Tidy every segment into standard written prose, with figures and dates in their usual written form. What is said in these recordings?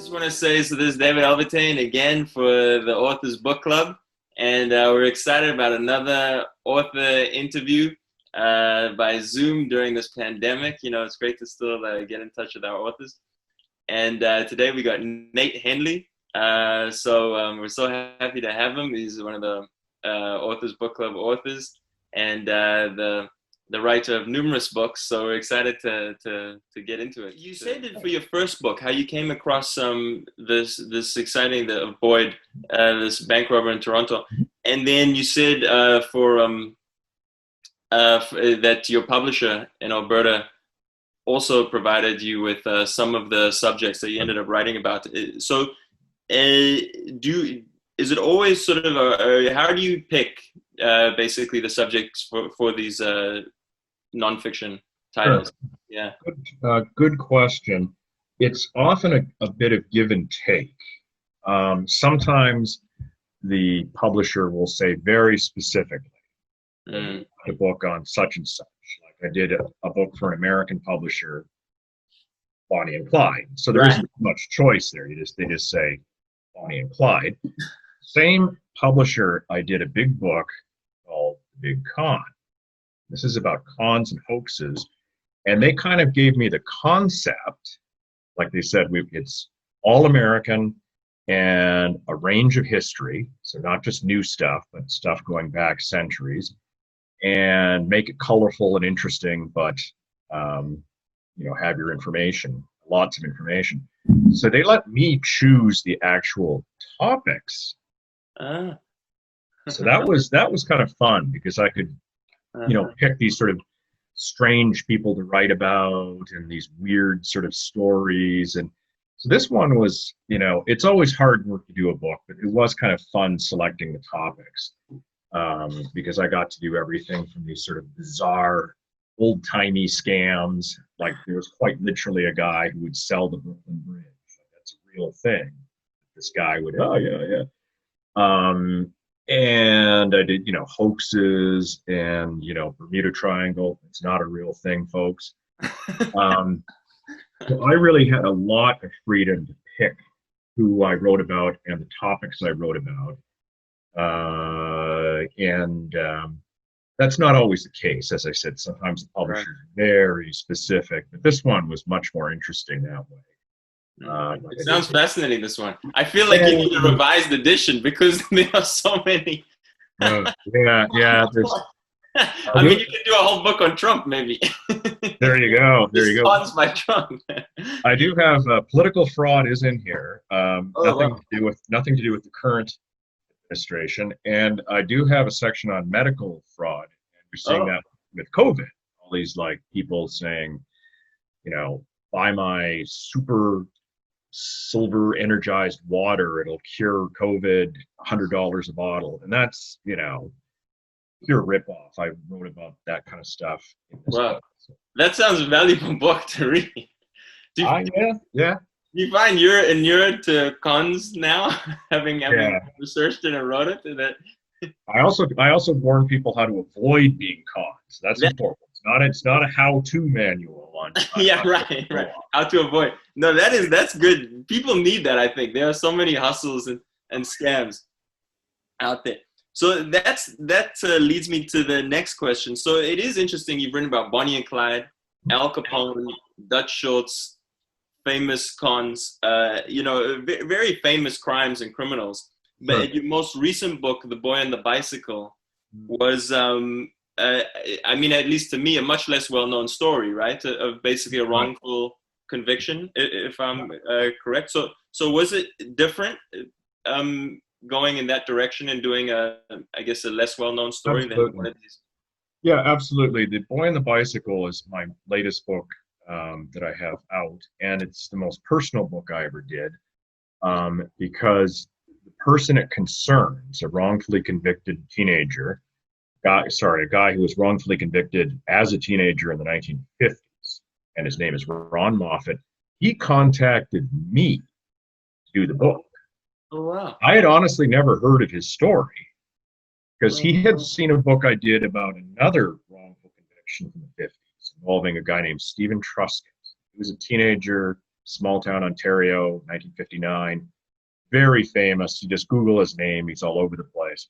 just want to say, so this is David Albertyn again for the Authors Book Club, and we're excited about another author interview by Zoom during this pandemic. You know, it's great to still get in touch with our authors. And today we got Nate Hendley. So we're so happy to have him. He's one of the Authors Book Club authors, and the writer of numerous books, so we're excited to get into it. You said that for your first book, how you came across this exciting the Boyd, this bank robber in Toronto, and then you said that your publisher in Alberta also provided you with some of the subjects that you ended up writing about. So, is it always sort of how do you pick basically the subjects for these nonfiction titles? Sure. Yeah. Good question. It's often a bit of give and take. Sometimes the publisher will say very specifically, a book on such and such. Like I did a book for an American publisher, Bonnie and Clyde. So there isn't much choice there. They just say Bonnie and Clyde. Same publisher, I did a big book called The Big Con. This is about cons and hoaxes. And they kind of gave me the concept, like they said, it's all American and a range of history. So not just new stuff, but stuff going back centuries, and make it colorful and interesting, but, have your information, lots of information. So they let me choose the actual topics. So that was kind of fun because I could, pick these sort of strange people to write about and these weird sort of stories. And so this one was, it's always hard work to do a book, but it was kind of fun selecting the topics because I got to do everything from these sort of bizarre, old-timey scams. Like there was quite literally a guy who would sell the Brooklyn Bridge. Like, that's a real thing. This guy would, and I did, hoaxes and, Bermuda Triangle. It's not a real thing, folks. So I really had a lot of freedom to pick who I wrote about and the topics I wrote about. And that's not always the case. As I said, sometimes the publisher is very specific, but this one was much more interesting that way. It sounds fascinating, this one. I feel like you need a revised edition because there are so many. Yeah. I mean, you could do a whole book on Trump, maybe. There you go. Response by Trump. I do have political fraud is in here. Nothing to do with the current administration, and I do have a section on medical fraud. And you're seeing that with COVID. All these people saying, buy my super silver energized water, it'll cure COVID, $100 a bottle. And that's, pure ripoff. I wrote about that kind of stuff in this book. That sounds a valuable book to read. Yeah. Do you find you're inured to cons now, having researched it and wrote it? I also warn people how to avoid being cons. That's important. It's not a how-to manual on right. How to avoid. No, that's good. People need that, I think. There are so many hustles and scams out there. So that leads me to the next question. So it is interesting. You've written about Bonnie and Clyde, Al Capone, Dutch Schultz, famous cons, very famous crimes and criminals. But your most recent book, The Boy and the Bicycle, was, at least to me, a much less well-known story, right? Of basically a wrongful conviction, if I'm correct. So was it different going in that direction and doing a less well-known story than one of these? Yeah, absolutely. The Boy and the Bicycle is my latest book that I have out, and it's the most personal book I ever did because the person it concerns, a wrongfully convicted teenager, a guy who was wrongfully convicted as a teenager in the 1950s, and his name is Ron Moffat. He contacted me to do the book. Oh, wow. I had honestly never heard of his story because he had seen a book I did about another wrongful conviction from the 50s involving a guy named Stephen Truscott. He was a teenager, small town Ontario, 1959. Very famous. You just Google his name, he's all over the place.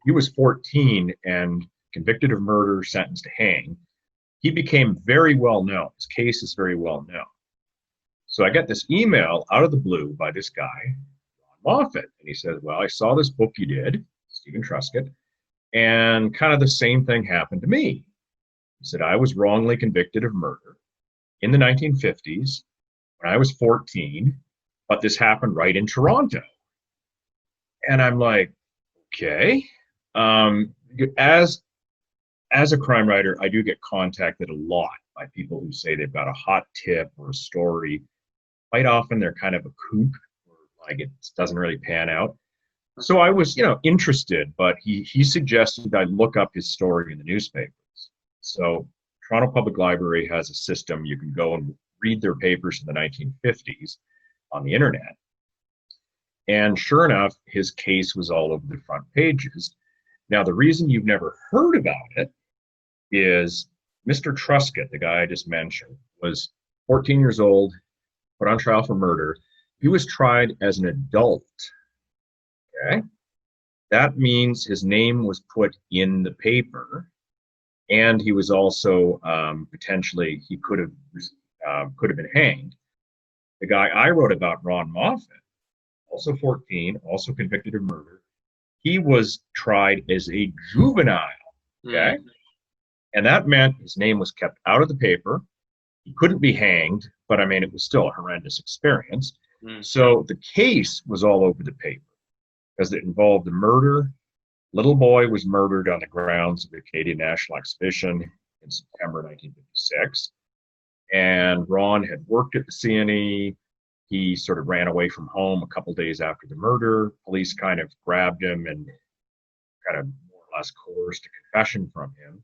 He was 14 and convicted of murder, sentenced to hang. He became very well known. His case is very well known. So I got this email out of the blue by this guy, Ron Moffat, and he said, well, I saw this book you did, Stephen Truscott, and kind of the same thing happened to me. He said, I was wrongly convicted of murder in the 1950s when I was 14, but this happened right in Toronto. And I'm like, okay. As a crime writer, I do get contacted a lot by people who say they've got a hot tip or a story. Quite often they're kind of a kook, or like it doesn't really pan out. So I was, interested, but he suggested I look up his story in the newspapers. So Toronto Public Library has a system you can go and read their papers in the 1950s on the internet. And sure enough, his case was all over the front pages. Now, the reason you've never heard about it is Mr. Truscott, the guy I just mentioned, was 14 years old, put on trial for murder. He was tried as an adult. Okay? That means his name was put in the paper, and he was also potentially, he could have been hanged. The guy I wrote about, Ron Moffat, also 14, also convicted of murder, he was tried as a juvenile. Okay? And that meant his name was kept out of the paper. He couldn't be hanged, but I mean, it was still a horrendous experience. So the case was all over the paper because it involved a murder. Little boy was murdered on the grounds of the Canadian National Exhibition in September 1956. And Ron had worked at the CNE. He sort of ran away from home a couple days after the murder. Police kind of grabbed him and kind of more or less coerced a confession from him.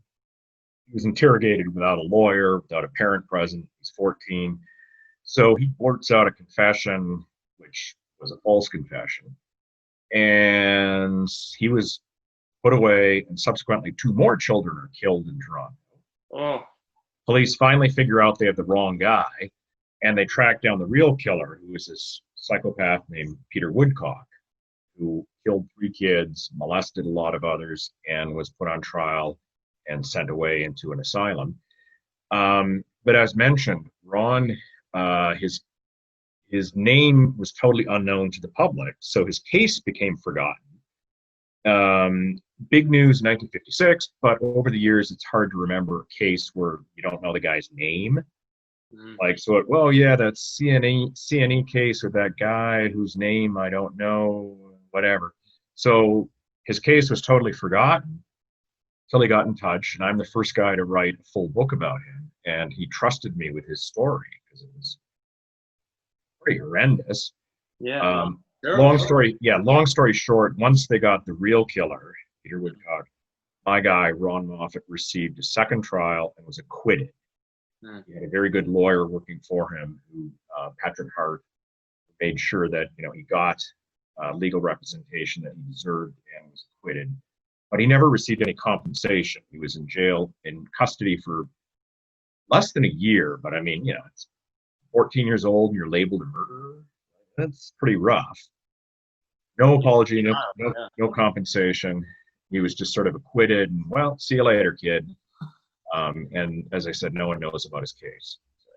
He was interrogated without a lawyer, without a parent present. He's 14. So he blurts out a confession, which was a false confession. And he was put away, and subsequently 2 more children are killed in Toronto. Oh. Police finally figure out they have the wrong guy, and they track down the real killer, who was this psychopath named Peter Woodcock, who killed 3 kids, molested a lot of others, and was put on trial and sent away into an asylum. But as mentioned, Ron, his name was totally unknown to the public, so his case became forgotten. Big news in 1956, but over the years, it's hard to remember a case where you don't know the guy's name. Like, so, that CNE case or that guy whose name I don't know, whatever. So his case was totally forgotten until he got in touch, and I'm the first guy to write a full book about him, and he trusted me with his story because it was pretty horrendous. Yeah. Long story short, once they got the real killer, Peter Woodcock, my guy, Ron Moffat, received a second trial and was acquitted. He had a very good lawyer working for him, who Patrick Hart, made sure that he got legal representation that he deserved and was acquitted. But he never received any compensation. He was in jail, in custody for less than a year. But I mean, it's 14 years old and you're labeled a murderer. That's pretty rough. No apology, no compensation. He was just sort of acquitted and, well, see you later, kid. And as I said, no one knows about his case. So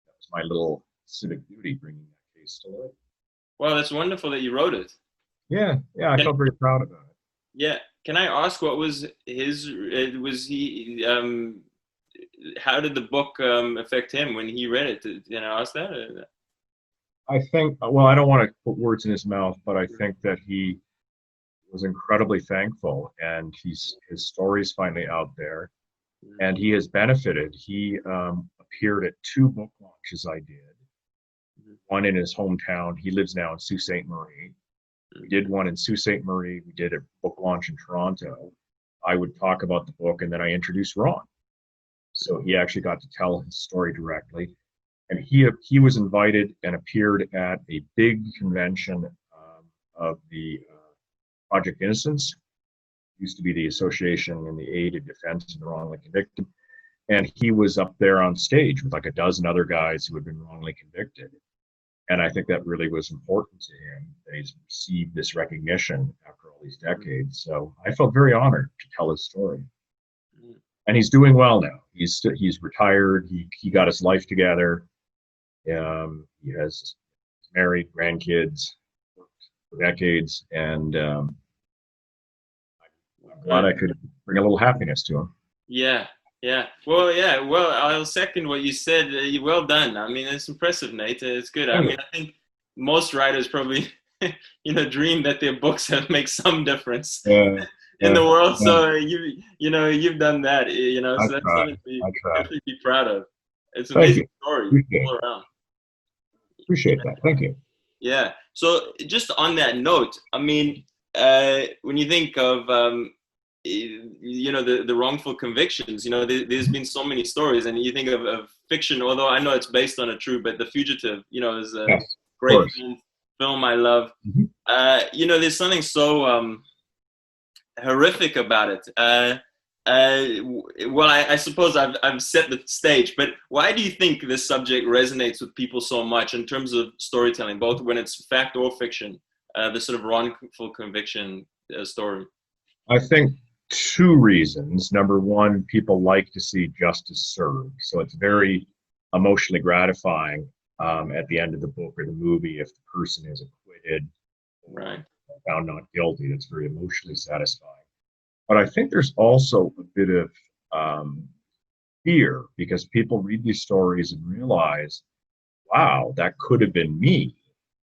that was my little civic duty, bringing that case to light. Well, that's wonderful that you wrote it. Yeah, I felt very proud about it. Yeah. Can I ask what was his, how did the book affect him when he read it? Can I ask that? I think, I don't want to put words in his mouth, but I think that he was incredibly thankful, and his story's finally out there, and he has benefited. He appeared at 2 book launches I did, one in his hometown. He lives now in Sault Ste. Marie. We did one in Sault Ste. Marie. We did a book launch in Toronto. I would talk about the book, and then I introduced Ron. So he actually got to tell his story directly. And he was invited and appeared at a big convention of the Project Innocence. It used to be the Association in the Aid of Defense of the Wrongly Convicted. And he was up there on stage with like a dozen other guys who had been wrongly convicted. And I think that really was important to him, that he's received this recognition after all these decades. So I felt very honored to tell his story. And he's doing well now. He's retired. He got his life together. He has married, grandkids, worked for decades, and I'm glad I could bring a little happiness to him. Yeah. Well, I'll second what you said. Well done. I mean, it's impressive, Nate. It's good. I mean, I think most writers probably, dream that their books have make some difference in the world. So you've done that. So that's something to definitely be proud of. It's an amazing story all around. Appreciate that. Thank you. Yeah. So just on that note, I mean, when you think of the wrongful convictions, there's been so many stories, and you think of fiction, although I know it's based on a true, but The Fugitive, is a great film I love. Mm-hmm. There's something so horrific about it. Well, I suppose I've set the stage, but why do you think this subject resonates with people so much in terms of storytelling, both when it's fact or fiction, the sort of wrongful conviction story? I think two reasons. Number one, people like to see justice served. So it's very emotionally gratifying at the end of the book or the movie if the person is acquitted or found not guilty. That's very emotionally satisfying. But I think there's also a bit of fear, because people read these stories and realize, wow, that could have been me.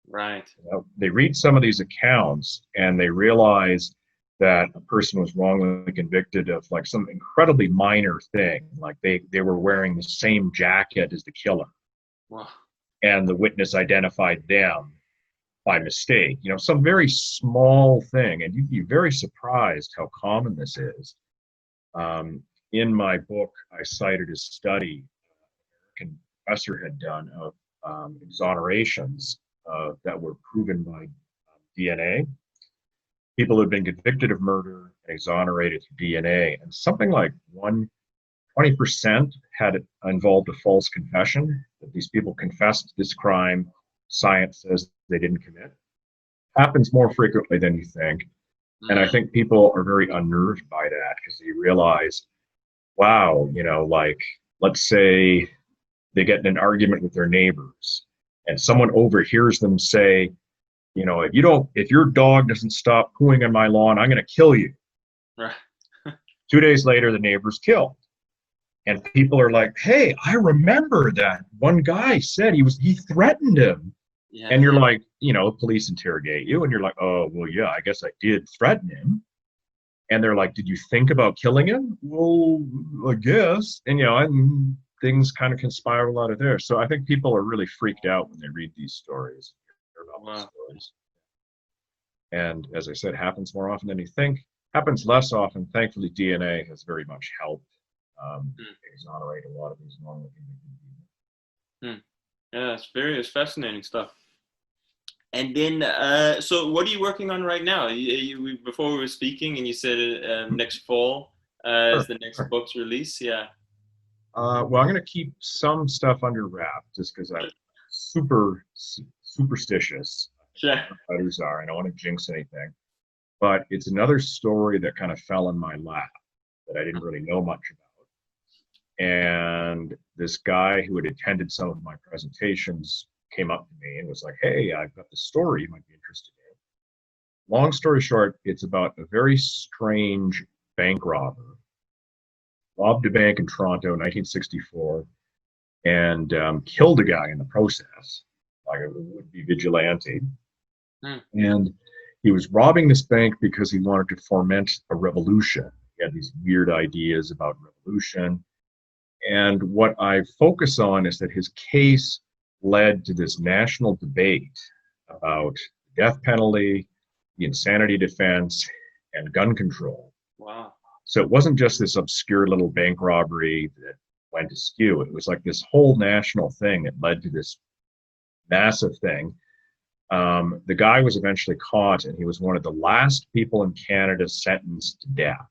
Right. They read some of these accounts and they realize that a person was wrongly convicted of like some incredibly minor thing, like they were wearing the same jacket as the killer. Wow. And the witness identified them by mistake, some very small thing. And you'd be very surprised how common this is. In my book, I cited a study an American professor had done of exonerations that were proven by DNA. People who had been convicted of murder and exonerated through DNA, and something like 20% had involved a false confession, that these people confessed this crime science says they didn't commit. Happens more frequently than you think. And I think people are very unnerved by that, because they realize, wow, like, let's say they get in an argument with their neighbors and someone overhears them say, if your dog doesn't stop pooing on my lawn, I'm going to kill you. Right. 2 days later, the neighbor's killed. And people are like, hey, I remember that one guy said he threatened him. Yeah. And you're like, police interrogate you and you're like, oh, well, yeah, I guess I did threaten him. And they're like, did you think about killing him? Well, I guess. And, and things kind of can spiral out of there. So I think people are really freaked out when they read these stories. These stories. And as I said, happens more often than you think. Happens less often. Thankfully, DNA has very much helped exonerate a lot of these normal people. Yeah, it's fascinating stuff. And then, so what are you working on right now? Before we were speaking, and you said next fall is the next book's release. Yeah. Well, I'm going to keep some stuff under wrap just because I'm super superstitious. Sure. Writers are. I don't want to jinx anything. But it's another story that kind of fell in my lap that I didn't really know much about. And this guy who had attended some of my presentations came up to me and was like, hey, I've got this story you might be interested in. Long story short, it's about a very strange bank robber. Robbed a bank in Toronto in 1964 and killed a guy in the process, like a would-be vigilante. And he was robbing this bank because he wanted to foment a revolution. He had these weird ideas about revolution. And what I focus on is that his case led to this national debate about the death penalty, the insanity defense, and gun control. Wow. So it wasn't just this obscure little bank robbery that went askew. It was like this whole national thing that led to this massive thing. The guy was eventually caught, and he was one of the last people in Canada sentenced to death.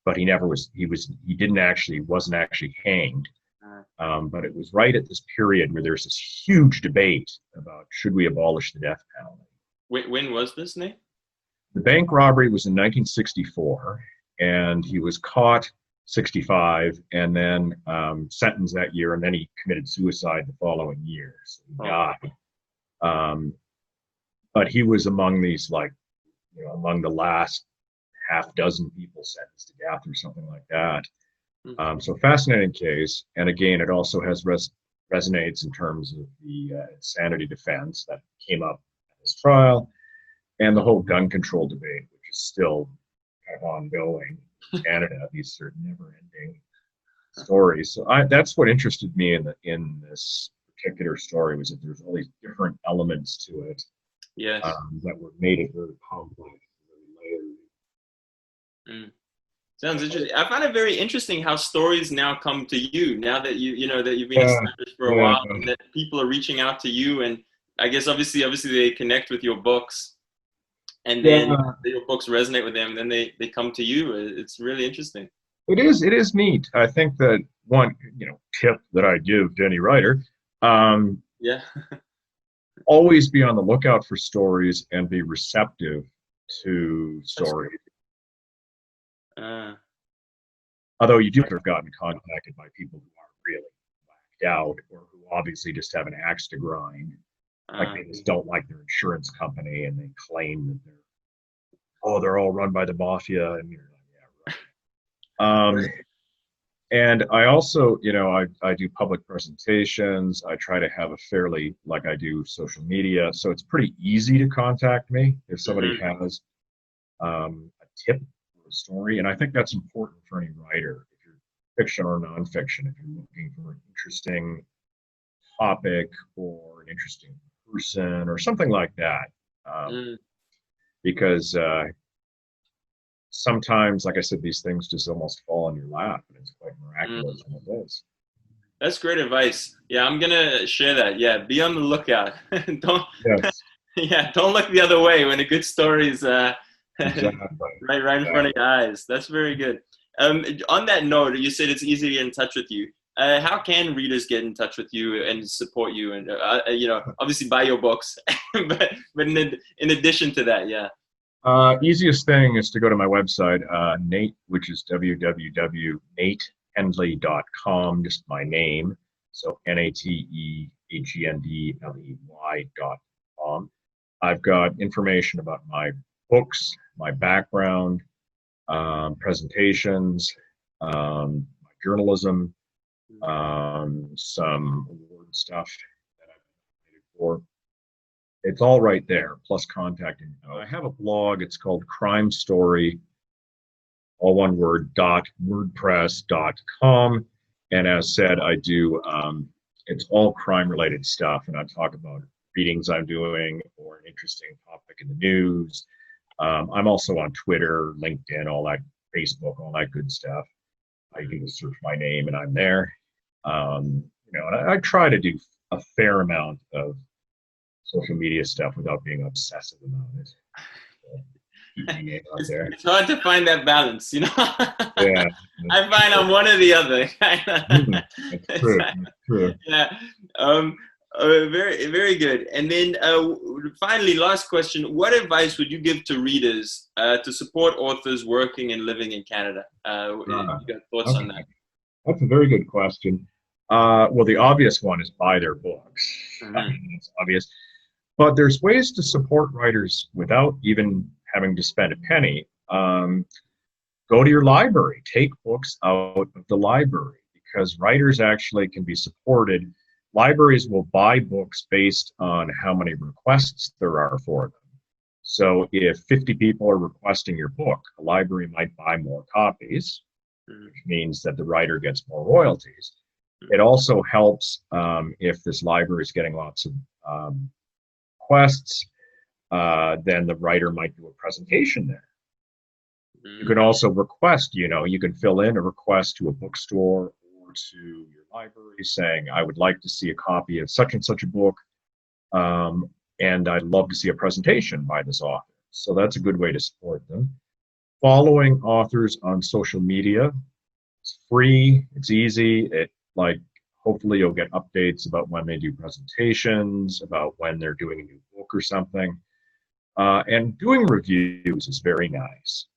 but he wasn't actually hanged. But it was right at this period where there's this huge debate about should we abolish the death penalty. When was this, Nate? The bank robbery was in 1964, and he was caught 65 and then sentenced that year, and then he committed suicide the following year. So he died. But he was among these, among the last half dozen people sentenced to death or something like that. So fascinating case. And again, it also has resonates in terms of the insanity defense that came up at this trial, and the whole gun control debate, which is still kind of ongoing in Canada. These are never-ending stories. So that's what interested me in this particular story, was that there's all these different elements to it. Yes. That were made it very complex, very layered. Sounds interesting. I find it very interesting how stories now come to you, now that that you've been established for a while, and that people are reaching out to you, and I guess obviously they connect with your books, and then your books resonate with them, and then they come to you. It's really interesting. It is neat. I think that one tip that I give to any writer, always be on the lookout for stories and be receptive to stories. Although you do have gotten contacted by people who are really whacked out, or who obviously just have an axe to grind. Like they just don't like their insurance company, and they claim that they're all run by the mafia, and you're like, yeah, right. And I also, I do public presentations. I try to have I do social media, so it's pretty easy to contact me if somebody has a tip or a story. And I think that's important for any writer, if you're fiction or nonfiction, if you're looking for an interesting topic or an interesting person or something like that. Because sometimes, like I said, these things just almost fall in your lap, and it's quite miraculous when it does. That's great advice. Yeah, I'm gonna share that. Yeah, be on the lookout. Don't look the other way when a good story is Exactly. right in front of your eyes. That's very good. On that note, you said it's easy to get in touch with you. How can readers get in touch with you and support you, and obviously buy your books, but in addition to that, easiest thing is to go to my website, Nate, which is www.natehendley.com, just my name. So NateHendley.com. I've got information about my books, my background, presentations, my journalism, some award stuff that I've been for. It's all right there, plus contact info. I have a blog. It's called Crime Story, all one word, .wordpress.com. And as said, I do, it's all crime-related stuff. And I talk about readings I'm doing or an interesting topic in the news. I'm also on Twitter, LinkedIn, all that, Facebook, all that good stuff. You can just search my name and I'm there. And I try to do a fair amount of social media stuff without being obsessive about it. It's hard to find that balance, Yeah. I find I'm one or the other. That's true. That's true. Yeah. Very, very good. And then finally, last question. What advice would you give to readers to support authors working and living in Canada? You got thoughts on that? That's a very good question. Well, the obvious one is buy their books. It's obvious. But there's ways to support writers without even having to spend a penny. Go to your library. Take books out of the library, because writers actually can be supported. Libraries will buy books based on how many requests there are for them. So if 50 people are requesting your book, a library might buy more copies, which means that the writer gets more royalties. It also helps if this library is getting lots of requests, then the writer might do a presentation there. You can also request, you can fill in a request to a bookstore or to your library saying, I would like to see a copy of such and such a book, and I'd love to see a presentation by this author. So that's a good way to support them. following authors on social media. It's free, it's easy. Hopefully you'll get updates about when they do presentations, about when they're doing a new book or something. And doing reviews is very nice.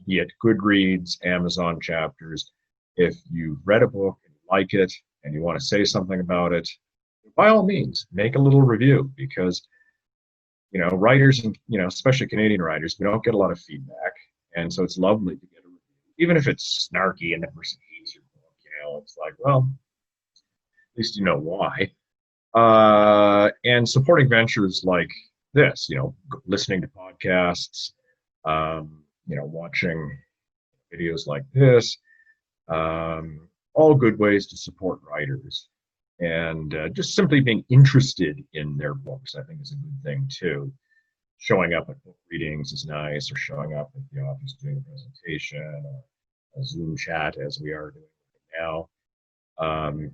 Be it Goodreads, Amazon chapters. If you've read a book and you like it and you want to say something about it, by all means, make a little review, because writers and especially Canadian writers, we don't get a lot of feedback, and so it's lovely to get a review, even if it's snarky and the person hates your book. It's like, well, at least you know why. And supporting ventures like this, listening to podcasts, watching videos like this, all good ways to support writers. And just simply being interested in their books, I think, is a good thing too. Showing up at book readings is nice, or showing up if the author's doing a presentation or a Zoom chat, as we are doing right now.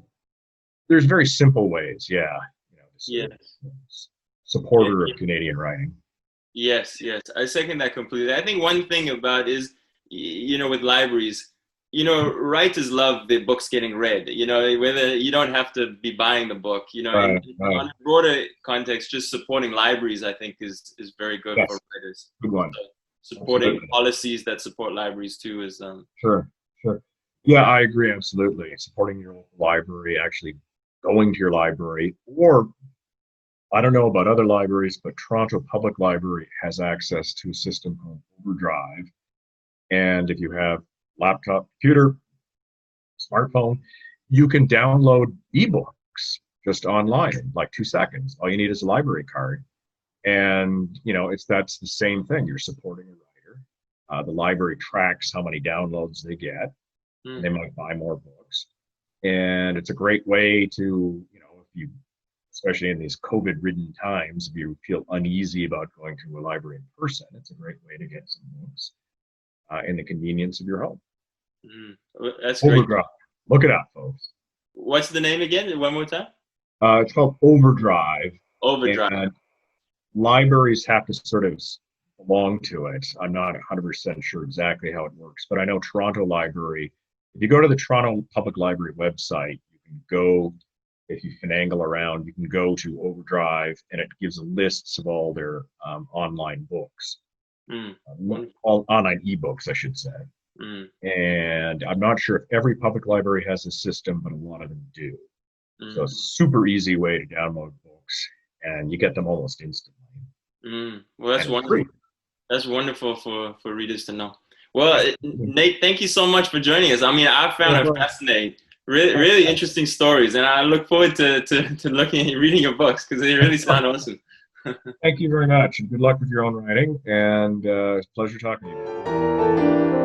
There's very simple ways, supporter of Canadian writing. Yes, I second that completely. I think one thing about is, with libraries, writers love the books getting read, whether you don't have to be buying the book, on a broader context, just supporting libraries, I think is very good for writers. Good one. So supporting policies that support libraries too is Sure. Yeah, I agree, absolutely. Supporting your local library, actually going to your library, or I don't know about other libraries, but Toronto Public Library has access to a system called Overdrive. And if you have laptop, computer, smartphone, you can download ebooks just online in like 2 seconds. All you need is a library card. And, that's the same thing. You're supporting a writer. The library tracks how many downloads they get. And they might buy more books. And it's a great way to, if you, especially in these COVID-ridden times, if you feel uneasy about going to a library in person, it's a great way to get some books in the convenience of your home. That's Overdrive. great. Look it up, folks. What's the name again? One more time. It's called Overdrive. Overdrive. And libraries have to sort of belong to it. I'm not 100% sure exactly how it works, but I know Toronto Library, if you go to the Toronto Public Library website, you can go, if you finagle around, you can go to Overdrive, and it gives lists of all their online books. All online ebooks, I should say. And I'm not sure if every public library has a system, but a lot of them do. So it's a super easy way to download books, and you get them almost instantly. Well, that's wonderful. Free. That's wonderful for readers to know. Well, Nate, thank you so much for joining us. I mean, I found it fascinating. Really interesting stories, and I look forward to reading your books, because they really sound awesome. Thank you very much, and good luck with your own writing, and it's a pleasure talking to you.